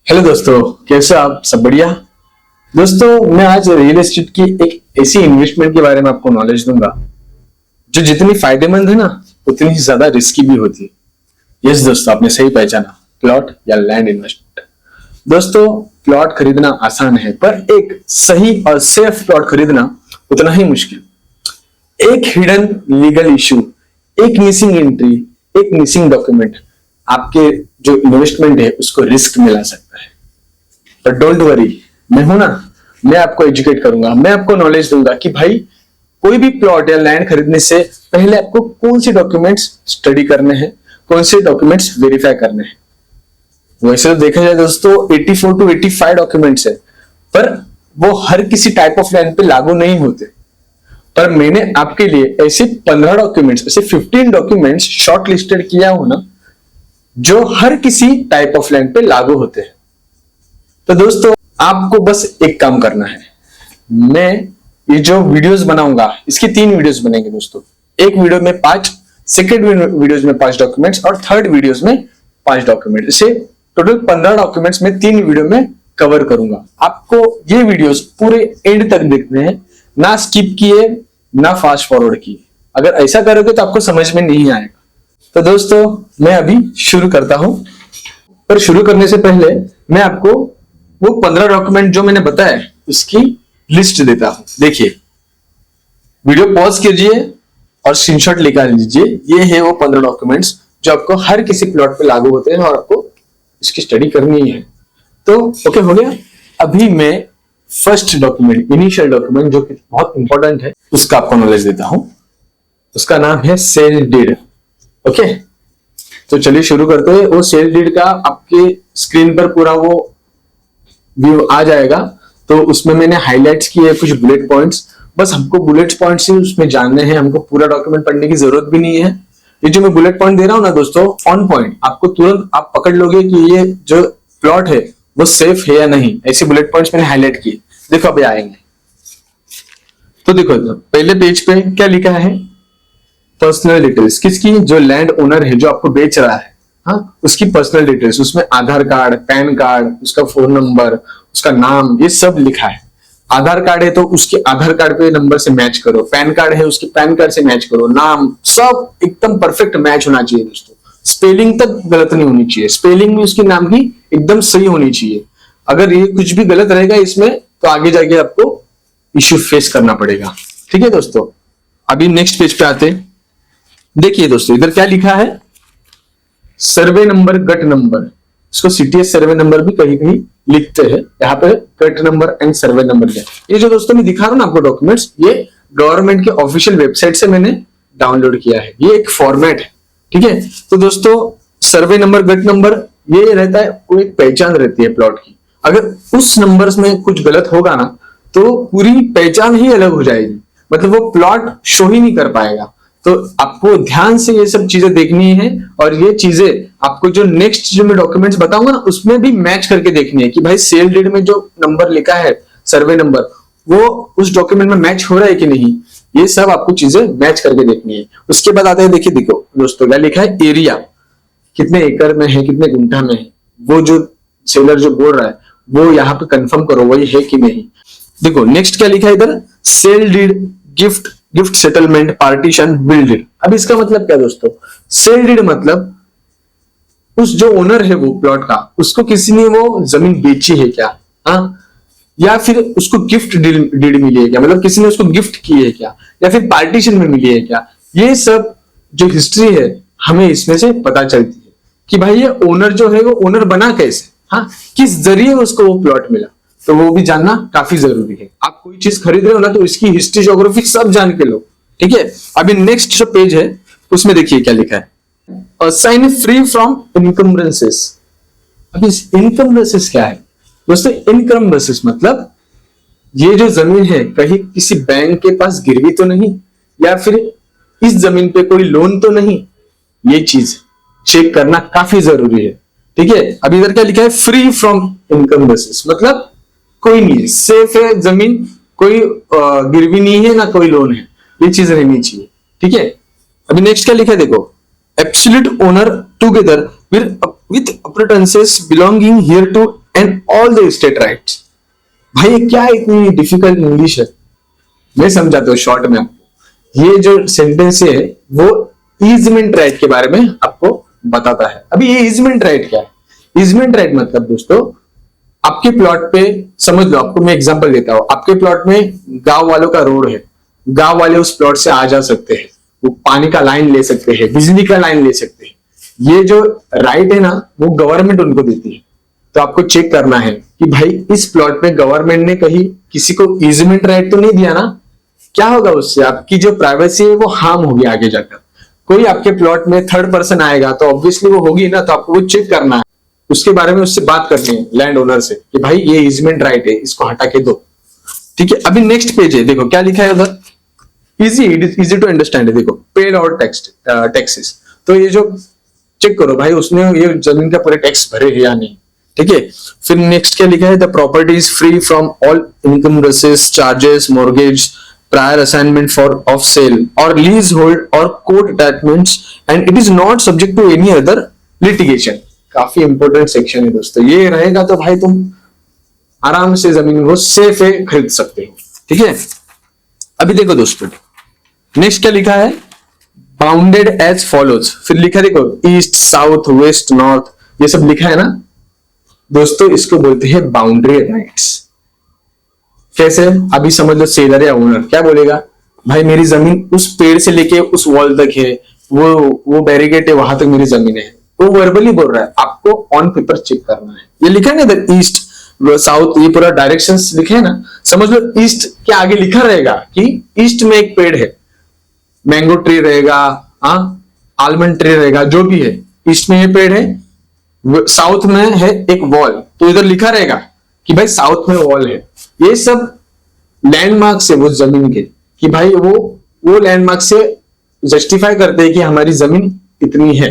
Hello दोस्तों, कैसे हो आप? सब बढ़िया। दोस्तों, मैं आज रियल एस्टेट की एक ऐसी इन्वेस्टमेंट के बारे में आपको नॉलेज दूंगा जो जितनी फायदेमंद है ना, उतनी ही ज्यादा रिस्की भी होती है। यस दोस्तों, आपने सही पहचाना, प्लॉट या लैंड इन्वेस्टमेंट। दोस्तों, प्लॉट खरीदना आसान है, पर एक सही और सेफ प्लॉट खरीदना उतना ही मुश्किल। एक हिडन लीगल इशू, एक मिसिंग एंट्री, एक मिसिंग डॉक्यूमेंट आपके जो इन्वेस्टमेंट है उसको रिस्क में ला सकता है। पर डोंट वरी, मैं हूं ना। मैं आपको एजुकेट करूंगा, मैं आपको नॉलेज दूंगा कि भाई कोई भी प्लॉट या लैंड खरीदने से पहले आपको कौन से डॉक्यूमेंट्स स्टडी करने हैं, कौन से डॉक्यूमेंट्स वेरीफाई करने हैं। वैसे तो देखा जाए दोस्तों 84 to 85 डॉक्यूमेंट्स है, पर वो हर किसी टाइप ऑफ लैंड पे लागू नहीं होते। पर मैंने आपके लिए ऐसे 15 डॉक्यूमेंट्स, ऐसे 15 डॉक्यूमेंट्स शॉर्ट लिस्टेड किया हूं ना, जो हर किसी टाइप ऑफ लैंड पे लागू होते हैं। तो दोस्तों, आपको बस एक काम करना है। मैं ये जो वीडियोस बनाऊंगा, इसकी 3 वीडियोस बनेंगे दोस्तों। एक वीडियो में 5, सेकेंड वीडियोस में 5 डॉक्यूमेंट्स और थर्ड वीडियोस में 5 डॉक्यूमेंट। इसे टोटल 15 डॉक्यूमेंट्स में 3 वीडियो में कवर करूंगा। आपको ये वीडियोस पूरे एंड तक देखने हैं, ना स्किप किए ना फास्ट फॉरवर्ड किए। अगर ऐसा करोगे तो आपको समझ में नहीं आएगा। तो दोस्तों, मैं अभी शुरू करता हूं, पर शुरू करने से पहले मैं आपको वो 15 डॉक्यूमेंट जो मैंने बताया उसकी लिस्ट देता हूं। देखिए, वीडियो पॉज कीजिए और स्क्रीनशॉट निकाल लीजिए। ये है वो 15 डॉक्यूमेंट्स जो आपको हर किसी प्लॉट पे लागू होते हैं और आपको इसकी स्टडी करनी है। तो ओके, हो गया। अभी मैं फर्स्ट डॉक्यूमेंट, इनिशियल डॉक्यूमेंट जो कि बहुत इंपॉर्टेंट है, उसका आपको नॉलेज देता हूं। उसका नाम है सेल डीड। ओके, तो चलिए शुरू करते हैं। वो सेल डीड का आपके स्क्रीन पर पूरा वो व्यू आ जाएगा। तो उसमें मैंने हाइलाइट्स किए कुछ बुलेट पॉइंट्स। बस हमको बुलेट पॉइंट्स ही उसमें जानने हैं, हमको पूरा डॉक्यूमेंट पढ़ने की जरूरत भी नहीं है। ये जो मैं बुलेट पॉइंट दे रहा हूं ना दोस्तों, ऑन पॉइंट, आपको तुरंत आप पकड़ लोगे कि ये जो प्लॉट है वो सेफ है या नहीं। ऐसे बुलेट पॉइंट्स मैंने हाईलाइट किए। देखो अभी आएंगे। तो देखो पहले पेज पे क्या लिखा है, पर्सनल डिटेल्स। किसकी? जो लैंड ओनर है, जो आपको बेच रहा है, हाँ, उसकी पर्सनल डिटेल्स। उसमें आधार कार्ड, पैन कार्ड, उसका फोन नंबर, उसका नाम, ये सब लिखा है। आधार कार्ड है तो उसके आधार कार्ड पे नंबर से मैच करो, पैन कार्ड है उसके पैन कार्ड से मैच करो, नाम सब एकदम परफेक्ट मैच होना चाहिए दोस्तों। स्पेलिंग तक गलत नहीं होनी चाहिए, स्पेलिंग में उसके नाम की एकदम सही होनी चाहिए। अगर ये कुछ भी गलत रहेगा इसमें तो आगे जाके आपको इश्यू फेस करना पड़ेगा। ठीक है दोस्तों, अभी नेक्स्ट पेज पे आते हैं। देखिए दोस्तों, इधर क्या लिखा है, सर्वे नंबर, गट नंबर। इसको सीटीएस सर्वे नंबर भी कहीं कहीं लिखते हैं। यहाँ पे गट नंबर एंड सर्वे नंबर है। ये जो दोस्तों मैं दिखा रहा हूं ना आपको डॉक्यूमेंट्स, ये गवर्नमेंट के ऑफिशियल वेबसाइट से मैंने डाउनलोड किया है। ये एक फॉर्मेट है, ठीक है। तो दोस्तों, सर्वे नंबर, गट नंबर, ये रहता है, वो एक पहचान रहती है प्लॉट की। अगर उस नंबर्स में कुछ गलत होगा ना, तो पूरी पहचान ही अलग हो जाएगी, मतलब वो प्लॉट शो ही नहीं कर पाएगा। तो आपको ध्यान से ये सब चीजें देखनी है, और ये चीजें आपको जो नेक्स्ट जो मैं डॉक्यूमेंट्स बताऊंगा ना, उसमें भी मैच करके देखनी है कि भाई सेल डीड में जो नंबर लिखा है, सर्वे नंबर, वो उस डॉक्यूमेंट में मैच हो रहा है कि नहीं। ये सब आपको चीजें मैच करके देखनी है। उसके बाद आते हैं, देखिए देखो दोस्तों, क्या लिखा है, एरिया कितने एकड़ में है, कितने गुंठा में है। वो जो सेलर जो बोल रहा है वो यहाँ पे कंफर्म करो वही है कि नहीं। देखो नेक्स्ट क्या लिखा है इधर, sale deed, gift, gift settlement, partition, bill deed. अब इसका मतलब क्या दोस्तों, सेल डीड मतलब उस जो ओनर है वो प्लॉट का, उसको किसी ने वो जमीन बेची है क्या, हाँ, या फिर उसको गिफ्ट डीड मिली है क्या, मतलब किसी ने उसको गिफ्ट की है क्या, या फिर पार्टीशन में मिली है क्या। ये सब जो हिस्ट्री है हमें इसमें से पता चलती है कि भाई ये ओनर जो है वो ओनर बना कैसे, हाँ, किस जरिए उसको वो प्लॉट मिला। तो वो भी जानना काफी जरूरी है। आप कोई चीज खरीद रहे हो ना, तो इसकी हिस्ट्री, ज्योग्राफी सब जान के लो, ठीक है। अभी नेक्स्ट जो पेज है उसमें देखिए क्या लिखा है, साइन फ्री फ्रॉम इनकम्ब्रेंसेस। अभी इनकम्ब्रेंसेस क्या है दोस्तों, इनकम्ब्रेंसेस मतलब ये जो जमीन है कहीं किसी बैंक के पास गिरवी तो नहीं, या फिर इस जमीन पे कोई लोन तो नहीं। ये चीज चेक करना काफी जरूरी है, ठीक है। अभी इधर क्या लिखा है, फ्री फ्रॉम इनकम्ब्रेंसेस मतलब कोई नहीं है, सेफ है जमीन, कोई गिरवी नहीं है ना कोई लोन है। ये चीज रहनी चाहिए, ठीक है। अभी नेक्स्ट क्या लिखा है देखो, absolute owner together with apprentices belonging here to and all the state rights. भाई ये क्या इतनी डिफिकल्ट इंग्लिश है, मैं समझाता हूँ शॉर्ट में आपको। ये जो सेंटेंस है वो ईजमेंट राइट के बारे में आपको बताता है। अभी ये ईजमेंट राइट क्या है? ईजमेंट राइट मतलब दोस्तों, आपके प्लॉट पे समझ लो, आपको मैं एग्जांपल देता हूं। आपके प्लॉट में गांव वालों का रोड है, गांव वाले उस प्लॉट से आ जा सकते हैं, वो पानी का लाइन ले सकते हैं, बिजली का लाइन ले सकते हैं। ये जो राइट है ना वो गवर्नमेंट उनको देती है। तो आपको चेक करना है कि भाई इस प्लॉट में गवर्नमेंट ने कहीं किसी को ईजमेंट राइट तो नहीं दिया ना। क्या होगा उससे? आपकी जो प्राइवेसी है वो हार्म होगी आगे जाकर। कोई आपके प्लॉट में थर्ड पर्सन आएगा तो ऑब्वियसली वो होगी ना, तो आपको वो चेक करना है, उसके बारे में उससे बात करनी है लैंड ओनर से कि भाई ये ईजमेंट राइट है, इसको हटा के दो। ठीक है, अभी नेक्स्ट पेज है, देखो क्या लिखा है उधर। इजी टू अंडरस्टैंड है, देखो पेड और टैक्सेस। तो ये जो चेक करो भाई उसने ये जमीन का पूरे टैक्स भरे है या नहीं। ठीक है, फिर नेक्स्ट क्या लिखा है, the property is free from all income रसेस charges mortgage prior assignment for of sale or leasehold or court attachments and it is not subject to any other litigation। काफी इंपॉर्टेंट सेक्शन है दोस्तों, ये रहेगा तो भाई तुम आराम से जमीन को सेफ है खरीद सकते हो। ठीक है, अभी देखो दोस्तों नेक्स्ट क्या लिखा है, बाउंडेड एज फॉलोज। फिर लिखा देखो ईस्ट साउथ वेस्ट नॉर्थ, ये सब लिखा है ना दोस्तों, इसको बोलते हैं बाउंड्री राइट्स। कैसे? अभी समझ लो सेलर या ओनर क्या बोलेगा, भाई मेरी जमीन उस पेड़ से लेके उस वॉल तक है, वो बैरिकेड है वहां तक मेरी जमीन है। वो वर्बली बोल रहा है, आपको ऑन पेपर चेक करना है। ये लिखा है ना ईस्ट साउथ, ये पूरा डायरेक्शंस लिखे है ना। समझ लो ईस्ट के आगे लिखा रहेगा कि ईस्ट में एक पेड़ है, मैंगो ट्री रहेगा, आलमंड ट्री रहेगा, जो भी है ईस्ट में ये पेड़ है। साउथ में है एक वॉल, तो इधर लिखा रहेगा कि भाई साउथ में वॉल है। ये सब लैंडमार्क से वो जमीन के कि भाई वो लैंडमार्क से जस्टिफाई करते हैं कि हमारी जमीन इतनी है।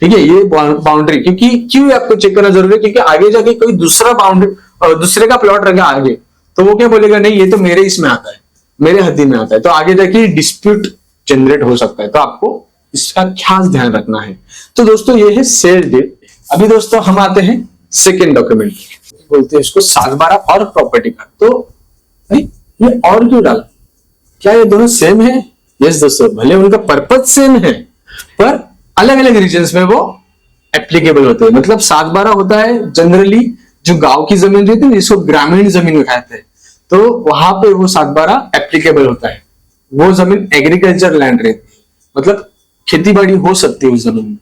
ठीक है, ये बाउंड्री क्योंकि क्यों आपको चेक करना जरूरी है, क्योंकि आगे जाके कोई दूसरा बाउंड्री दूसरे का प्लॉट रहेगा आगे, तो वो क्या बोलेगा, नहीं ये तो मेरे इसमें आता है, मेरे हद्दी में आता है, तो आगे जाके डिस्प्यूट जनरेट हो सकता है। तो आपको इसका खास ध्यान रखना है। तो दोस्तों ये है सेल डीड। अभी दोस्तों हम आते हैं सेकेंड डॉक्यूमेंट, बोलते हैं इसको 7/12 और प्रॉपर्टी कार्ड। तो भाई ये और क्यों डाला, क्या ये दोनों सेम है? यस दोस्तों, भले उनका पर्पज सेम है पर अलग अलग रीजन्स में वो एप्लीकेबल होते हैं। मतलब 7/12 होता है जनरली जो गांव की जमीन रहती है जिसको ग्रामीण जमीन कहते हैं, तो वहां पे वो 7/12 एप्लीकेबल होता है। वो जमीन एग्रीकल्चर लैंड रहती है, मतलब खेती बाड़ी हो सकती है उस जमीन में।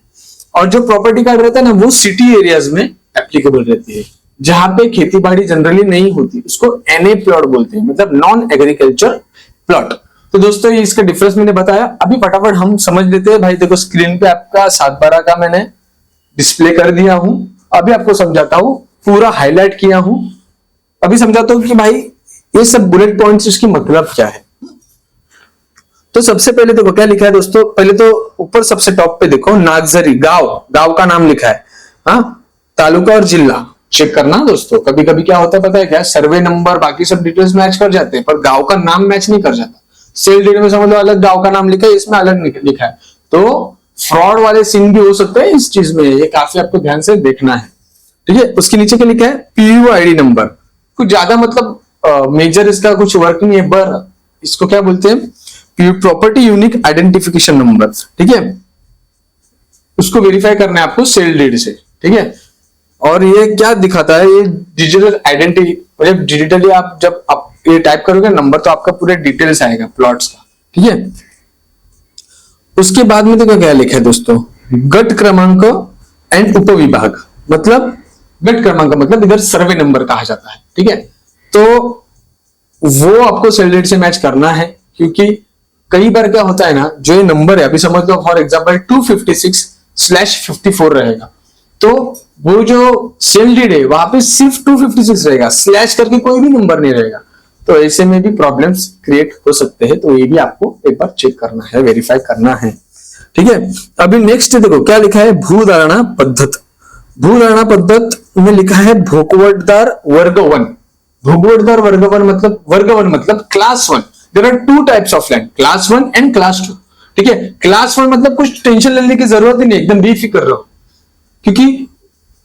और जो प्रॉपर्टी कार्ड रहता है ना वो सिटी एरियाज में एप्लीकेबल रहती है, जहां पे खेती बाड़ी जनरली नहीं होती, उसको एनए प्लॉट बोलते हैं, मतलब नॉन एग्रीकल्चर प्लॉट। तो दोस्तों ये इसका डिफरेंस मैंने बताया। अभी फटाफट हम समझ लेते हैं। भाई देखो स्क्रीन पे आपका 7/12 का मैंने डिस्प्ले कर दिया हूं, अभी आपको समझाता हूं, पूरा हाईलाइट किया हूं। अभी समझाता हूं कि भाई ये सब बुलेट पॉइंट्स इसकी मतलब क्या है। तो सबसे पहले देखो क्या लिखा है दोस्तों, पहले तो ऊपर सबसे टॉप पे देखो नागजरी, गांव का नाम लिखा है, तालुका और जिला चेक करना दोस्तों। कभी कभी क्या होता है पता है क्या, सर्वे नंबर बाकी सब डिटेल्स मैच कर जाते हैं पर गांव का नाम मैच नहीं कर जाता। सेल डीड में समझ लो अलग गांव का नाम लिखा है, इसमें अलग लिखा है, तो फ्रॉड वाले सीन भी हो सकते हैं इस चीज में, ये काफी आपको ध्यान से देखना है। ठीक है, उसके नीचे क्या लिखा है, पीयू आईडी नंबर। कुछ ज्यादा मतलब मेजर इसका कुछ वर्क नहीं है, पर इसको क्या बोलते हैं, प्रॉपर्टी यूनिक आइडेंटिफिकेशन नंबर। ठीक है, उसको वेरीफाई करना है आपको सेल डीड से। ठीक है, और ये क्या दिखाता है, ये डिजिटल आइडेंटिटी, मतलब डिजिटली आप जब आप ये टाइप करोगे नंबर तो आपका पूरे डिटेल्स आएगा प्लॉट्स का। ठीक है, उसके बाद में देखो क्या लिखा है दोस्तों, गट क्रमांक एंड उपविभाग। मतलब गट क्रमांक मतलब इधर सर्वे नंबर कहा जाता है। ठीक है, तो वो आपको सेल डीड से मैच करना है, क्योंकि कई बार क्या होता है ना, जो ये नंबर है अभी समझ लो फॉर एग्जांपल 256/54 रहेगा, तो वो जो सेल डीड है वहां पे सिर्फ 256 रहेगा, स्लैश करके कोई भी नंबर नहीं रहेगा। तो ऐसे में भी प्रॉब्लम्स क्रिएट हो सकते हैं, तो ये भी आपको एक बार चेक करना है, वेरीफाई करना है। ठीक है, अभी नेक्स्ट देखो क्या लिखा है, भूधारणा पद्धत। भूधारणा पद्धत में लिखा है भोगवटदार वर्ग 1। भोगवटदार वर्ग 1 मतलब class 1। There are 2 types of land, class 1 and class 2। ठीक है, क्लास 1 मतलब कुछ टेंशन लेने की जरूरत ही नहीं, एकदम बेफिक्र रहो, क्योंकि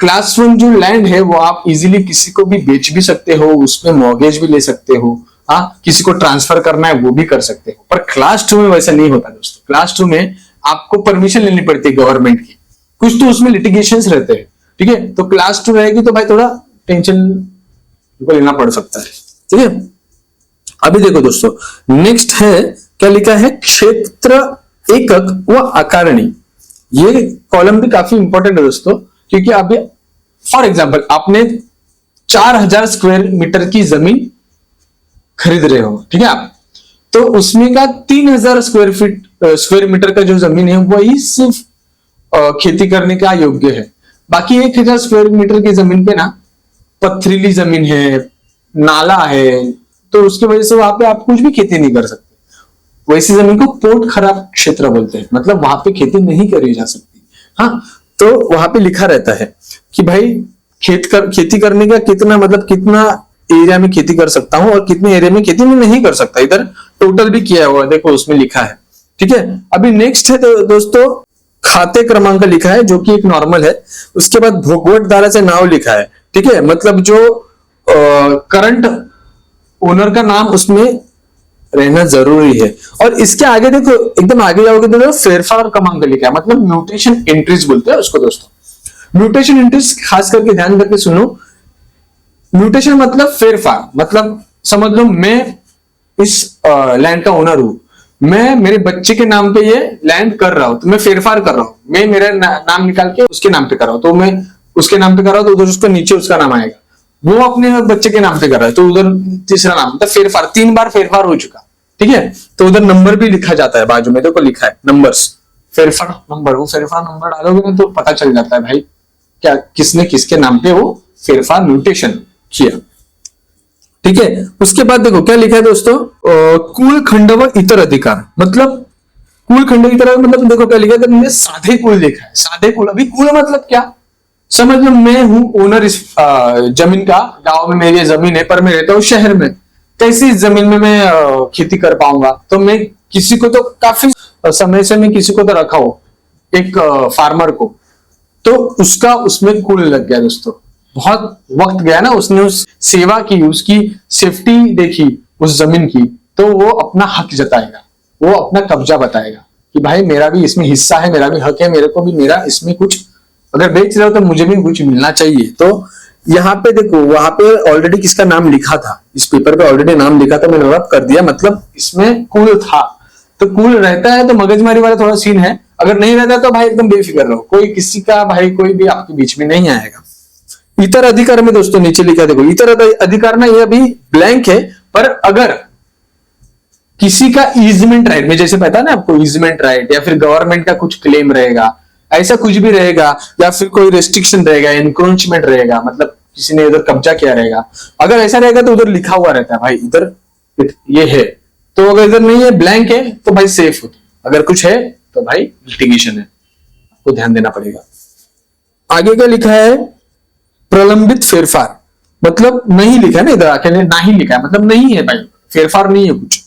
क्लास 1 जो लैंड है वो आप इजीली किसी को भी बेच भी सकते हो, उसमें मॉर्गेज भी ले सकते हो, हाँ, किसी को ट्रांसफर करना है वो भी कर सकते हो। पर क्लास 2 में वैसा नहीं होता दोस्तों। क्लास 2 में आपको परमिशन लेनी पड़ती है गवर्नमेंट की, कुछ तो उसमें लिटिगेशंस रहते हैं, ठीक है। तो क्लास 2 रहेगी तो भाई थोड़ा टेंशन को लेना पड़ सकता है, ठीक है। अभी देखो दोस्तों, नेक्स्ट है क्या लिखा है, क्षेत्र एकक व आकारणी। ये कॉलम भी काफी इंपॉर्टेंट है दोस्तों, क्योंकि अभी फॉर एग्जांपल आपने 4000 स्क्वायर मीटर की जमीन खरीद रहे हो, ठीक है आप, तो उसमें का 3000 स्क्वायर मीटर का जो जमीन है वही सिर्फ खेती करने का योग्य है। बाकी 1000 स्क्वायर मीटर की जमीन पे ना पथरीली जमीन है, नाला है, तो उसकी वजह से वहां पे आप कुछ भी खेती नहीं कर सकते। वैसी जमीन को पोर्ट खराब क्षेत्र बोलते हैं, मतलब वहां पे खेती नहीं करी जा सकती। हाँ, तो वहां पे लिखा रहता है कि भाई खेती करने का कितना, मतलब कितना एरिया में खेती कर सकता हूं और कितने एरिया में खेती में नहीं कर सकता। इधर टोटल भी किया हुआ है, देखो उसमें लिखा है, ठीक है। अभी नेक्स्ट है तो दोस्तों खाते क्रमांक लिखा है, जो कि एक नॉर्मल है। उसके बाद भोगवट धारा से नाम लिखा है, ठीक है, मतलब जो करंट ओनर का नाम उसमें रहना जरूरी है। और इसके आगे देखो, एकदम आगे जाओगे तो देखो फेरफार क्रमांक लिखा है, मतलब म्यूटेशन एंट्रीज बोलते हैं उसको दोस्तों। म्यूटेशन एंट्रीज खास करके ध्यान करके सुनो। म्यूटेशन मतलब फेरफार, मतलब समझ लो मैं इस लैंड का ओनर हूं, मैं मेरे बच्चे के नाम पे ये लैंड कर रहा हूं, तो मैं फेरफार कर रहा हूं, मैं मेरा नाम निकाल के उसके नाम पे कर रहा हूं, तो मैं उसके नाम पे कर रहा हूं तो उधर उसको नीचे उसका नाम आएगा, वो अपने बच्चे के नाम पे कर रहा है तो उधर तीसरा नाम, मतलब फेरफार 3 बार फेरफार हो चुका, ठीक है। तो उधर नंबर भी लिखा जाता है, बाजू में देखो लिखा है नंबर्स, फेरफार नंबर, वो फेरफार नंबर डालोगे ना तो पता चल जाता है भाई क्या किसने किसके नाम पे वो फेरफार म्यूटेशन किया, ठीक है। उसके बाद देखो क्या लिखा है दोस्तों, कुल खंड व इतर अधिकार, मतलब कुल खंड इतर मतलब देखो क्या लिखा है, साधे कुल लिखा है, साधे कुल। अभी कुल मतलब क्या, समझ लो मैं हूं ओनर इस जमीन का, गांव में मेरी जमीन है पर मैं रहता हूं शहर में, कैसे इस जमीन में मैं खेती कर पाऊंगा, तो मैं किसी को तो काफी समय से मैं किसी को तो रखा हो, एक फार्मर को, तो उसका उसमें कुल लग गया दोस्तों, बहुत वक्त गया ना, उसने उस सेवा की, उसकी सेफ्टी देखी उस जमीन की, तो वो अपना हक जताएगा, वो अपना कब्जा बताएगा कि भाई मेरा भी इसमें हिस्सा है, मेरा भी हक है, मेरे को भी मेरा इसमें कुछ, अगर बेच रहे हो तो मुझे भी कुछ मिलना चाहिए। तो यहाँ पे देखो वहां पे ऑलरेडी किसका नाम लिखा था, इस पेपर पे ऑलरेडी नाम लिखा था, मैंने नोट कर दिया, मतलब इसमें कुल था, तो कुल रहता है तो मगजमारी वाला थोड़ा सीन है, अगर नहीं रहता तो भाई एकदम बेफिक्र रहो, कोई किसी का भाई कोई भी आपके बीच में नहीं आएगा। इतर अधिकार में दोस्तों नीचे लिखा देखो, इतर अधिकार ना ये अभी ब्लैंक है, पर अगर किसी का ईजमेंट राइट में, जैसे पता ना आपको ईजमेंट राइट, या फिर गवर्नमेंट का कुछ क्लेम रहेगा, ऐसा कुछ भी रहेगा, या फिर कोई रेस्ट्रिक्शन रहेगा, एनक्रोचमेंट रहेगा, मतलब किसी ने उधर कब्जा किया रहेगा, अगर ऐसा रहेगा तो उधर लिखा हुआ रहता है भाई इधर ये है, तो अगर इधर नहीं है ब्लैंक है तो भाई सेफ हो, अगर कुछ है तो भाई लिटिगेशन है, आपको ध्यान देना पड़ेगा। आगे क्या लिखा है, प्रलंबित फेरफार, मतलब नहीं लिखा है ना इधर आके, नहीं लिखा है मतलब नहीं है भाई, फेरफार नहीं है कुछ,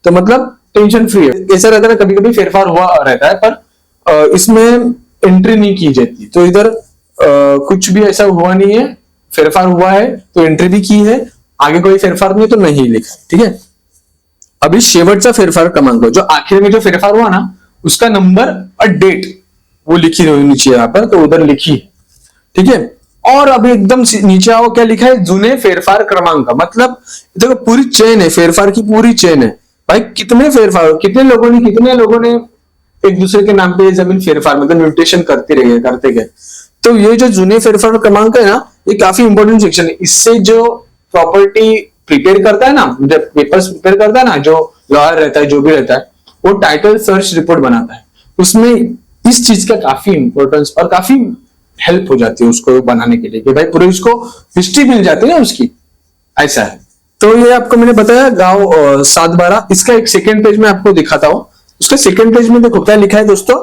तो मतलब टेंशन फ्री है। ऐसा रहता है कभी कभी फेरफार हुआ रहता है पर इसमें एंट्री नहीं की जाती, तो इधर कुछ भी ऐसा हुआ नहीं है, फेरफार हुआ है तो एंट्री भी की है, आगे कोई फेरफार नहीं तो नहीं लिखा, ठीक है। अभी शेवटचा फेरफार क्रमांक, जो आखिर में जो फेरफार हुआ ना उसका नंबर और डेट वो लिखी रही नीचे यहाँ पर, तो उधर लिखी, ठीक है। और अभी एकदम नीचे आओ, क्या लिखा है, जुने फेरफार क्रमांक, मतलब देखो पूरी चेन है, फेरफार की पूरी चेन है भाई, कितने फेरफार, कितने लोगों ने एक दूसरे के नाम पे जमीन फेरफार मतलब म्यूटेशन करते गए। तो ये जो जुने फेरफार क्रमांक है ना, ये काफी इंपॉर्टेंट सेक्शन है। इससे जो प्रॉपर्टी प्रिपेयर करता है ना, जब पेपर्स प्रिपेयर करता है ना, जो लॉयर रहता है, जो भी रहता है, वो टाइटल सर्च रिपोर्ट बनाता है, उसमें इस चीज का काफी इंपॉर्टेंस और काफी हेल्प हो जाती है उसको बनाने के लिए, कि भाई पूरे उसको हिस्ट्री मिल जाती है ना उसकी, ऐसा है। तो ये आपको मैंने बताया गांव 7/12, इसका एक सेकेंड पेज में आपको दिखाता हूं। उसका सेकेंड पेज में देखो क्या लिखा है दोस्तों,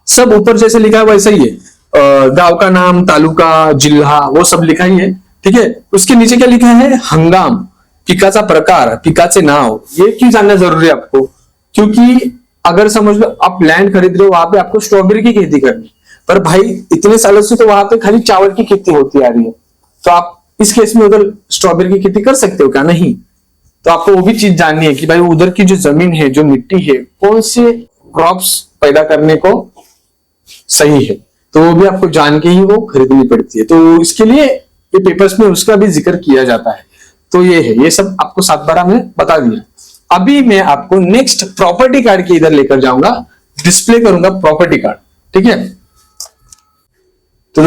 सब ऊपर जैसे लिखा है वैसा ही है, गांव का नाम, तालुका, जिल्हा, वो सब लिखा ही है, ठीक है। उसके नीचे क्या लिखा है, हंगाम, पिकाचा प्रकार, पिकाचे नाव, ये क्यों जानना जरूरी है आपको, क्योंकि अगर समझ लो आप लैंड खरीद रहे हो, वहां पे आपको स्ट्रॉबेरी की खेती करनी, पर भाई इतने सालों से तो वहां पे खाली चावल की खेती होती आ रही है, तो आप इस केस में उधर स्ट्रॉबेरी की खेती कर सकते हो क्या? नहीं। तो आपको वो भी चीज जाननी है कि भाई उधर की जो जमीन है, जो मिट्टी है, कौन से क्रॉप्स पैदा करने को सही है, तो वो भी आपको जान के ही वो खरीदनी पड़ती है। तो इसके लिए ये पेपर्स में उसका भी जिक्र किया जाता है। तो ये है, ये सब आपको 7/12 में बता दिया। अभी मैं आपको नेक्स्ट प्रॉपर्टी कार्ड के इधर लेकर जाऊंगा, डिस्प्ले करूंगा प्रॉपर्टी कार्ड, ठीक है। तो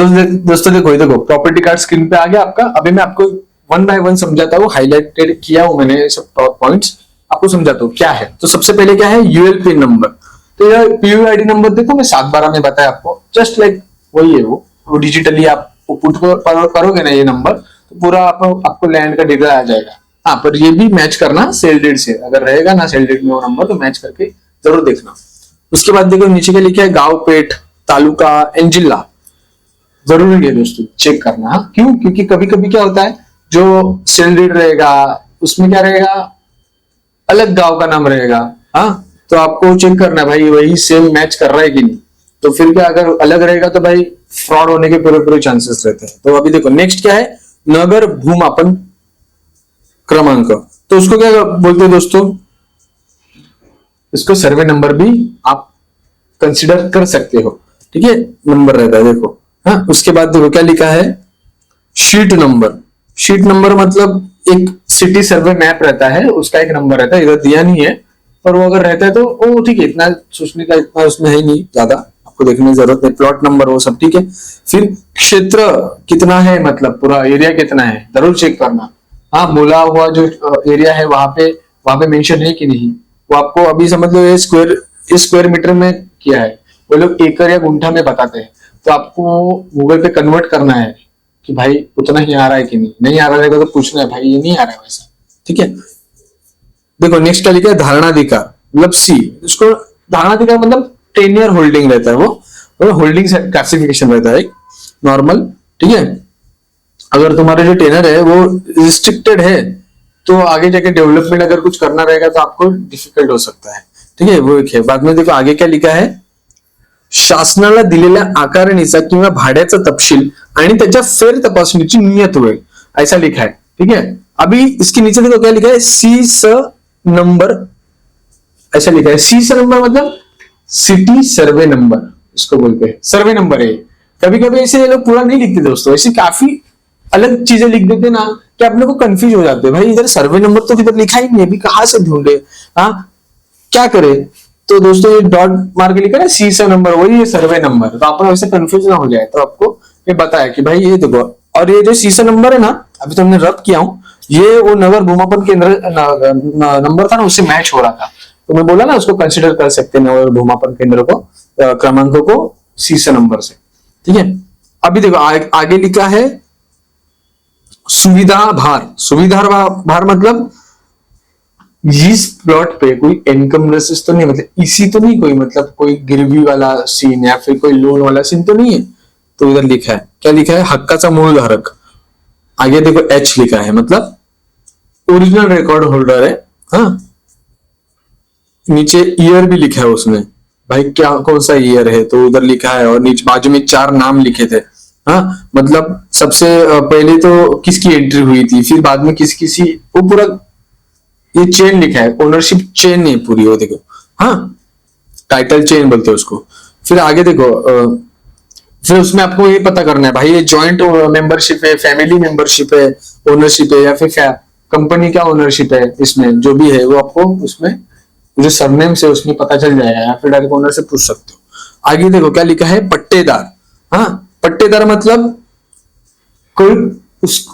दोस्तों देखो प्रॉपर्टी कार्ड स्क्रीन पे आ गया आपका। अभी मैं आपको 1 बाय 1 समझाता हूँ, हाईलाइटेड किया हूं मैंने सब पॉइंट्स, आपको समझाता हूँ क्या है। तो सबसे पहले क्या है, यूएल पिन नंबर। तो यह पीयूआईडी नंबर देखो मैं 7/12 में बताया आपको, जस्ट लाइक वही है वो डिजिटली आप पुट करोगे ना ये नंबर, तो पूरा आपको लैंड का डिटेल आ जाएगा। हाँ, पर ये भी मैच करना सेल डेट से, अगर रहेगा ना सेल डेट में वो नंबर तो मैच करके जरूर देखना। उसके बाद देखो नीचे क्या लिखा है, गांव, पेट, तालुका एंड जिला, जरूरी है दोस्तों चेक करना। हाँ, क्यों? क्योंकि कभी कभी क्या होता है, जो सेल डेट रहेगा उसमें क्या रहेगा, अलग गांव का नाम रहेगा। हाँ, तो आपको चेक करना है भाई वही सेम मैच कर रहा है कि नहीं। तो फिर क्या, अगर अलग रहेगा तो भाई फ्रॉड होने के पूरे चांसेस रहते हैं। तो अभी देखो नेक्स्ट क्या है, नगर भूमापन क्रमांक। तो उसको क्या बोलते हैं दोस्तों, इसको सर्वे नंबर भी आप कंसिडर कर सकते हो, ठीक है, नंबर रहता है देखो। हाँ, उसके बाद देखो क्या लिखा है, शीट नंबर। शीट नंबर मतलब एक सिटी सर्वे मैप रहता है, उसका एक नंबर रहता है, इधर दिया नहीं है, पर वो अगर रहता है तो वो ठीक है, इतना सोचने का इतना उसमें है नहीं ज्यादा, आपको देखने की जरूरत नहीं। प्लॉट नंबर वो सब ठीक है। फिर क्षेत्र कितना है, मतलब पूरा एरिया कितना है, जरूर चेक करना। हाँ, बोला हुआ जो एरिया है वहां पे मेंशन है कि नहीं, वो आपको अभी समझ लो ये स्क्वायर मीटर में किया है, वो लोग एकड़ या गुंठा में बताते हैं। तो आपको गूगल पे कन्वर्ट करना है कि भाई उतना ही आ रहा है कि नहीं आ रहा है तो पूछना है, भाई ये नहीं आ रहा है वैसा, ठीक है। देखो नेक्स्ट क्या लिखा है, धारणाधिकार मतलब सी। उसको धारणाधिकार मतलब टेन्योर होल्डिंग रहता है, वो होल्डिंग क्लासिफिकेशन रहता है नॉर्मल, ठीक है। अगर तुम्हारा जो टेनर है वो रिस्ट्रिक्टेड है तो आगे जाके डेवलपमेंट अगर कुछ करना रहेगा तो आपको डिफिकल्ट हो सकता है, ठीक है, वो एक है। बाद में देखो आगे क्या लिखा है, शासनाला दिलेल्या आकारणीचा किंवा भाड्याचा तपशील आणि त्याच्या फेर तपासणीची नियत होईल, ऐसा लिखा है, ठीक है। अभी इसके नीचे देखो क्या लिखा है, सी स नंबर, ऐसा लिखा है। सी स नंबर मतलब सिटी सर्वे नंबर, इसको बोलते हैं, सर्वे नंबर है। कभी कभी ऐसे लोग पूरा नहीं लिखते दोस्तों, ऐसे काफी अलग चीजें लिख देते ना कि आप लोग को कंफ्यूज हो जाते हैं, भाई इधर सर्वे नंबर तो इधर लिखा ही नहीं है, अभी कहां से ढूंढे, हाँ क्या करे। तो दोस्तों ये डॉट मार के लिखा है सी सा नंबर, वही ये सर्वे नंबर, तो आप वैसे कंफ्यूज ना हो जाए। तो आपको ये बताया कि भाई ये देखो, और ये जो सी सा नंबर है ना, अभी तो हमने रब किया हूं, ये वो नगर भूमापन केंद्र नंबर था ना, उससे मैच हो रहा था। तो मैं बोला ना उसको कंसिडर कर सकते हैं नगर भूमापन केंद्र को, क्रमांकों को सी सा नंबर से, ठीक है। अभी देखो आगे लिखा है सुविधा भार। सुविधा भार मतलब इस प्लॉट पे कोई इनकमलेस तो नहीं, मतलब इसी तो नहीं कोई, मतलब कोई गिरवी वाला सीन या फिर कोई लोन वाला सीन तो नहीं है। तो इधर लिखा है, क्या लिखा है, हक्काचा मूळ धारक। आगे देखो एच लिखा है, मतलब ओरिजिनल रिकॉर्ड होल्डर है। हाँ, नीचे ईयर भी लिखा है उसमें, भाई क्या कौन सा ईयर है, तो उधर लिखा है। और नीचे बाजू में 4 नाम लिखे थे। हाँ, मतलब सबसे पहले तो किसकी एंट्री हुई थी, फिर बाद में किसी वो पूरा ये चेन लिखा है, ओनरशिप चेन है पूरी, वो देखो। हाँ, टाइटल चेन बोलते हैं उसको। फिर आगे देखो फिर उसमें आपको ये पता करना है भाई ये जॉइंट मेंबरशिप है, फैमिली मेंबरशिप है, ओनरशिप है, या फिर कंपनी का ओनरशिप है, इसमें जो भी है वो आपको उसमें जो सरनेम से उसमें पता चल जाएगा, या फिर डायरेक्ट ओनर से पूछ सकते हो। आगे देखो क्या लिखा है, पट्टेदार। हाँ, पट्टेदार मतलब कोई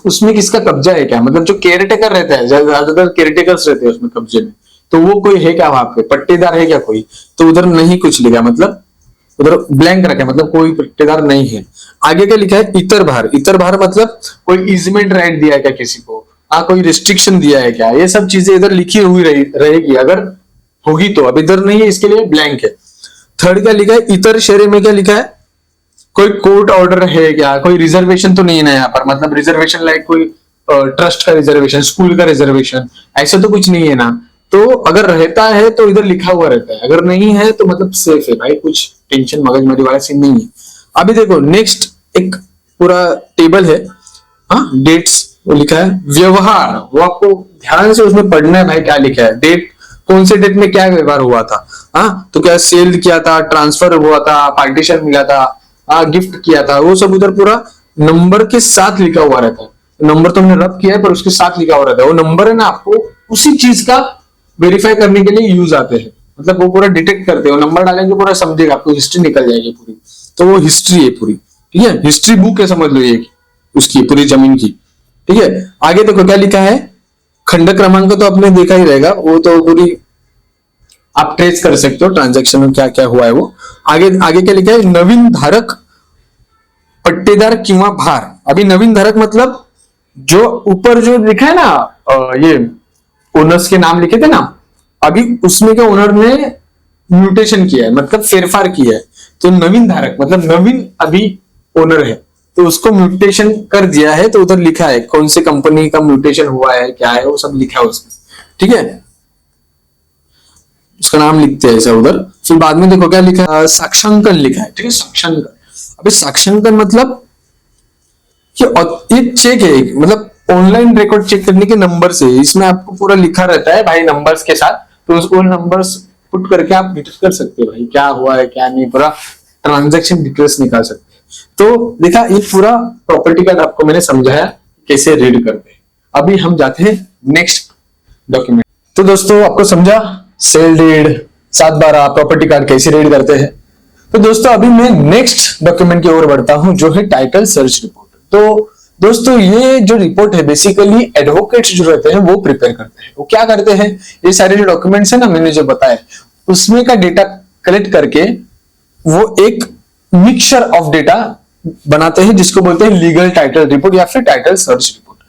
उसमें किसका कब्जा है क्या, मतलब जो केयरटेकर रहता है, ज्यादातर केयरटेकर्स रहते हैं उसमें कब्जे में, तो वो कोई है क्या वहां पे, पट्टेदार है क्या कोई, तो उधर नहीं कुछ लिखा, मतलब उधर ब्लैंक रखा है, मतलब कोई पट्टेदार नहीं है। आगे क्या लिखा है, इतर भार। इतर भार मतलब कोई इजमेंट राइट दिया है क्या किसी को, हाँ कोई रिस्ट्रिक्शन दिया है क्या, ये सब चीजें इधर लिखी हुई रहेगी, अगर होगी तो। अब इधर नहीं है, इसके लिए ब्लैंक है। थर्ड क्या लिखा है, इतर शेरे में क्या लिखा है, कोई कोर्ट ऑर्डर है क्या, कोई रिजर्वेशन तो नहीं है ना यहाँ पर, मतलब रिजर्वेशन लाइक कोई ट्रस्ट का रिजर्वेशन, स्कूल का रिजर्वेशन, ऐसा तो कुछ नहीं है ना। तो अगर रहता है तो इधर लिखा हुआ रहता है, अगर नहीं है तो मतलब सेफ है भाई, कुछ टेंशन मगजमारी वाला सीन नहीं है। अभी देखो नेक्स्ट एक पूरा टेबल है, हाँ डेट्स वो लिखा है, व्यवहार वो आपको ध्यान से उसमें पढ़ना है भाई क्या लिखा है, डेट कौन से डेट में क्या व्यवहार हुआ था, हाँ तो क्या सेल किया था, ट्रांसफर हुआ था, पार्टीशन मिला था, हाँ गिफ्ट किया था, वो सब उधर पूरा नंबर के साथ लिखा हुआ रहता है। नंबर तो हमने रब किया है पर उसके साथ लिखा हुआ रहता है, वो नंबर है ना आपको उसी चीज का वेरीफाई करने के लिए यूज आते हैं, मतलब वो पूरा डिटेक्ट करते हैं, वो नंबर डालेंगे पूरा समझेगा, आपको हिस्ट्री निकल जाएगी पूरी, तो वो हिस्ट्री है पूरी, ठीक है, हिस्ट्री बुक है समझ लो ये उसकी पूरी जमीन की, ठीक है। आगे देखो क्या लिखा है, खंड क्रमांक तो आपने देखा ही रहेगा, वो तो पूरी आप ट्रेस कर सकते हो ट्रांजैक्शन में क्या क्या हुआ है वो। आगे आगे क्या लिखा है, नवीन धारक पट्टेदार किंवा भार। अभी नवीन धारक मतलब जो ऊपर जो लिखा है ना ये ओनर्स के नाम लिखे थे ना, अभी उसमें क्या ओनर ने म्यूटेशन किया है, मतलब फेरफार किया है, तो नवीन धारक मतलब नवीन अभी ओनर है तो उसको म्यूटेशन कर दिया है, तो उधर लिखा है कौन सी कंपनी का म्यूटेशन हुआ है क्या है वो सब लिखा है उसमें, ठीक है, उसका नाम लिखते हैं ऐसा उधर। फिर बाद में देखो क्या लिखा है, साक्षांकन लिखा है, ठीक है, साक्षांकन। अभी साक्षांकन मतलब कि एक चेक है, मतलब ऑनलाइन रिकॉर्ड चेक करने के नंबर से, इसमें आपको पूरा लिखा रहता है भाई नंबर्स के साथ, तो उस नंबर्स पुट करके आप डिटेक्ट कर सकते हो भाई क्या हुआ है क्या नहीं, पूरा ट्रांजैक्शन डिटेल्स निकाल सकते हैं। तो देखा ये पूरा प्रॉपर्टी कार्ड आपको मैंने समझाया कैसे रीड करते हैं। अभी हम जाते हैं नेक्स्ट डॉक्यूमेंट। तो दोस्तों आपको समझा सेल डीड 7/12 प्रॉपर्टी कार्ड कैसे रीड करते हैं। तो दोस्तों अभी मैं नेक्स्ट डॉक्यूमेंट की ओर बढ़ता हूं जो है टाइटल सर्च रिपोर्ट। तो दोस्तों ये जो रिपोर्ट है बेसिकली एडवोकेट्स जो रहते हैं वो प्रिपेयर करते हैं। वो क्या करते हैं, ये सारे जो डॉक्यूमेंट्स है ना मैंने जो बताया उसमें का डेटा कलेक्ट करके वो एक मिक्सचर ऑफ डेटा बनाते हैं जिसको बोलते हैं लीगल टाइटल रिपोर्ट या फिर टाइटल सर्च रिपोर्ट,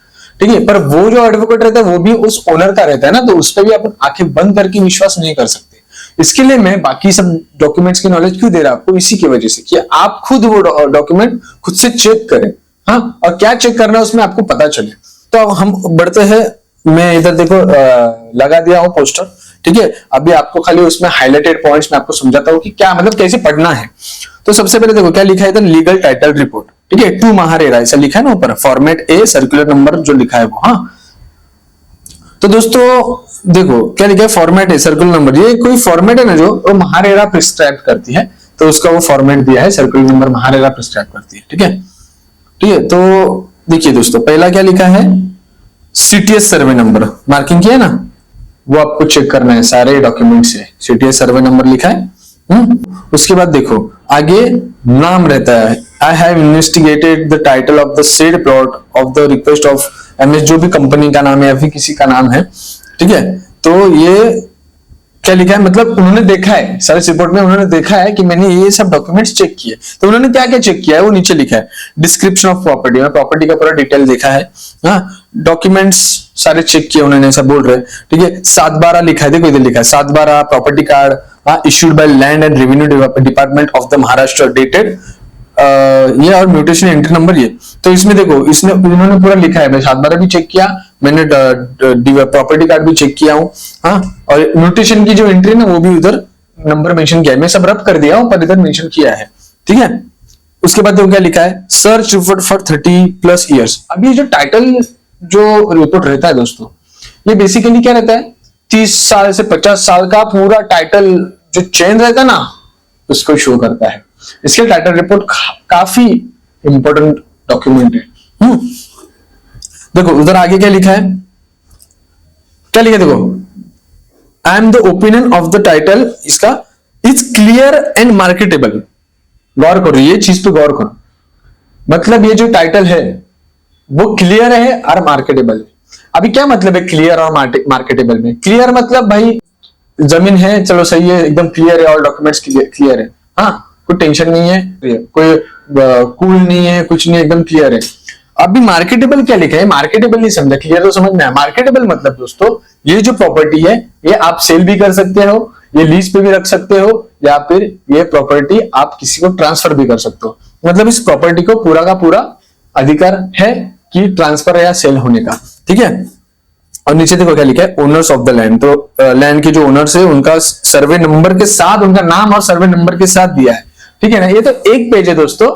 ठीक है। पर वो जो एडवोकेट रहता है वो भी उस ओनर का रहता है ना, तो उस पर भी अपन आंखें बंद करके विश्वास नहीं कर सकते। इसके लिए मैं बाकी सब डॉक्यूमेंट्स की नॉलेज क्यों दे रहा हूं आपको, इसी की वजह से कि आप खुद वो डॉक्यूमेंट खुद से चेक करें, हाँ, और क्या चेक करना है उसमें आपको पता चले। तो अब हम बढ़ते हैं, मैं इधर देखो लगा दिया हूं पोस्टर, ठीक है। अभी आपको खाली उसमें हाईलाइटेड पॉइंट्स में आपको समझाता हूं कि क्या मतलब कैसे पढ़ना है। तो सबसे पहले देखो क्या लिखा है इधर, लीगल टाइटल रिपोर्ट, ठीक है, टू महारेरा ऐसा लिखा है ना ऊपर, फॉर्मेट ए सर्कुलर नंबर जो लिखा है वो, हाँ। तो दोस्तों देखो क्या लिखा है, फॉर्मेट ए सर्कुलर नंबर, ये कोई फॉर्मेट है ना जो वो महारेरा प्रिस्क्राइब करती है, तो उसका वो फॉर्मेट दिया है, सर्कुलर नंबर महारेरा प्रिस्क्राइब करती है, ठीक है, ठीक है। तो देखिए दोस्तों पहला क्या लिखा है, सीटीएस सर्वे नंबर मार्किंग किया है ना, वो आपको चेक करना है सारे डॉक्यूमेंट से, सीटीएस सर्वे नंबर लिखा है। उसके बाद देखो आगे नाम रहता है, I have investigated the title of the said plot of the request of MS, जो भी कंपनी का नाम है या फिर किसी का नाम है, ठीक है। तो ये क्या लिखा है, मतलब उन्होंने देखा है सर्च रिपोर्ट में, उन्होंने देखा है कि मैंने ये सब डॉक्यूमेंट्स चेक किए, तो उन्होंने क्या क्या चेक किया है वो नीचे लिखा है, डिस्क्रिप्शन ऑफ प्रॉपर्टी में प्रॉपर्टी का पूरा डिटेल देखा है, हाँ, डॉक्यूमेंट्स सारे चेक किए उन्होंने ऐसा बोल रहे, ठीक है। 7/12 लिखा है, देखो इधर लिखा है 7/12 property card issued by land and revenue department of the Maharashtra dated ये और म्यूटेशन एंट्री नंबर ये। तो इसमें देखो इसने उन्होंने पूरा लिखा है, मैं 7/12 भी चेक किया, मैंने प्रॉपर्टी कार्ड भी चेक किया हूँ, हाँ, और म्यूटेशन की जो एंट्री ना वो भी उधर नंबर मेंशन किया है, मैं सब रब कर दिया हूँ पर इधर मेंशन किया है, ठीक है। उसके बाद देखो क्या लिखा है, सर्च रिपोर्ट फॉर 30+ ईयर्स। अब ये जो टाइटल जो रिपोर्ट रहता है दोस्तों, ये बेसिकली क्या रहता है, 30 साल से 50 साल का पूरा टाइटल जो चेन रहता है ना उसको शो करता है। इसके टाइटल रिपोर्ट काफी इंपॉर्टेंट डॉक्यूमेंट है। देखो उधर आगे क्या लिखा है, क्या लिखा है देखो, I am the opinion of the title इसका इज क्लियर एंड मार्केटेबल। गौर करो, ये चीज पे गौर करो, मतलब ये जो टाइटल है वो क्लियर है और मार्केटेबल है। अभी क्या मतलब है क्लियर और मार्केटेबल में, क्लियर मतलब भाई जमीन है, चलो सही है, एकदम क्लियर है, और डॉक्यूमेंट्स क्लियर है, हाँ, कोई टेंशन नहीं है, कोई कूल नहीं है, कुछ नहीं, एकदम क्लियर है। अभी मार्केटेबल क्या लिखा है, मार्केटेबल नहीं समझा, क्लियर तो समझ में आया। मार्केटेबल मतलब दोस्तों ये जो प्रॉपर्टी है ये आप सेल भी कर सकते हो, ये लीज पे भी रख सकते हो, या फिर ये प्रॉपर्टी आप किसी को ट्रांसफर भी कर सकते हो, मतलब इस प्रॉपर्टी को पूरा का पूरा अधिकार है कि ट्रांसफर या सेल होने का, ठीक है। और नीचे देखो क्या लिखा है, ओनर्स ऑफ द लैंड, तो लैंड के जो ओनर्स है उनका सर्वे नंबर के साथ, उनका नाम और सर्वे नंबर के साथ दिया है, ठीक है ना। ये तो एक पेज है दोस्तों,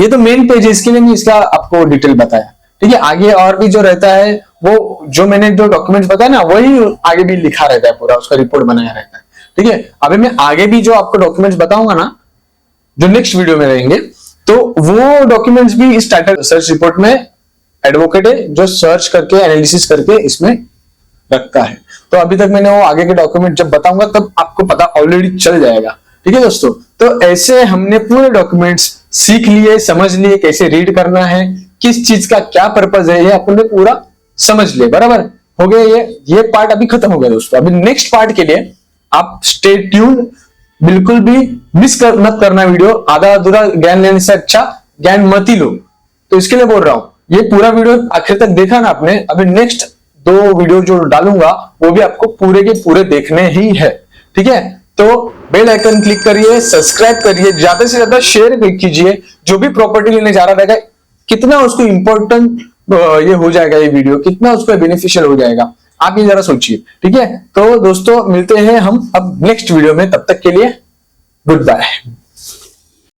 ये तो मेन पेज है, इसके लिए मैं इसका आपको डिटेल बताया। ठीक है, आगे और भी जो रहता है वो जो मैंने जो डॉक्यूमेंट्स बताया ना वही आगे भी लिखा रहता है, पूरा उसका रिपोर्ट बनाया रहता है। ठीक है, अभी मैं आगे भी जो आपको डॉक्यूमेंट्स बताऊंगा ना जो नेक्स्ट वीडियो में रहेंगे, तो वो डॉक्यूमेंट्स भी इस टाइटल सर्च रिपोर्ट में एडवोकेट है जो सर्च करके एनालिसिस करके इसमें रखता है। तो अभी तक मैंने वो आगे के डॉक्यूमेंट जब बताऊंगा तब आपको पता ऑलरेडी चल जाएगा। ठीक है दोस्तों, तो ऐसे हमने पूरे डॉक्यूमेंट्स सीख लिए, समझ लिए कैसे रीड करना है, किस चीज का क्या पर्पज है, ये अपन ने पूरा समझ लिए। बराबर हो गया, ये पार्ट अभी खत्म हो गया दोस्तों। अभी नेक्स्ट पार्ट के लिए आप स्टे ट्यून, बिल्कुल भी मत करना वीडियो। आधा अधूरा ज्ञान लेने से अच्छा ज्ञान मत ही लो, तो इसके लिए बोल रहा हूं। ये पूरा वीडियो आखिर तक देखा ना आपने, अभी नेक्स्ट 2 वीडियो जो डालूंगा वो भी आपको पूरे के पूरे देखने ही है। ठीक है, तो बेल आइकन क्लिक करिए, सब्सक्राइब करिए, ज्यादा से ज्यादा शेयर कीजिए। जो भी प्रॉपर्टी लेने जा रहा रहेगा कितना उसको इंपॉर्टेंट ये हो जाएगा, ये वीडियो कितना उसको बेनिफिशियल हो जाएगा, आप ये जरा सोचिए। ठीक है, तो दोस्तों मिलते हैं हम अब नेक्स्ट वीडियो में, तब तक के लिए गुड बाय।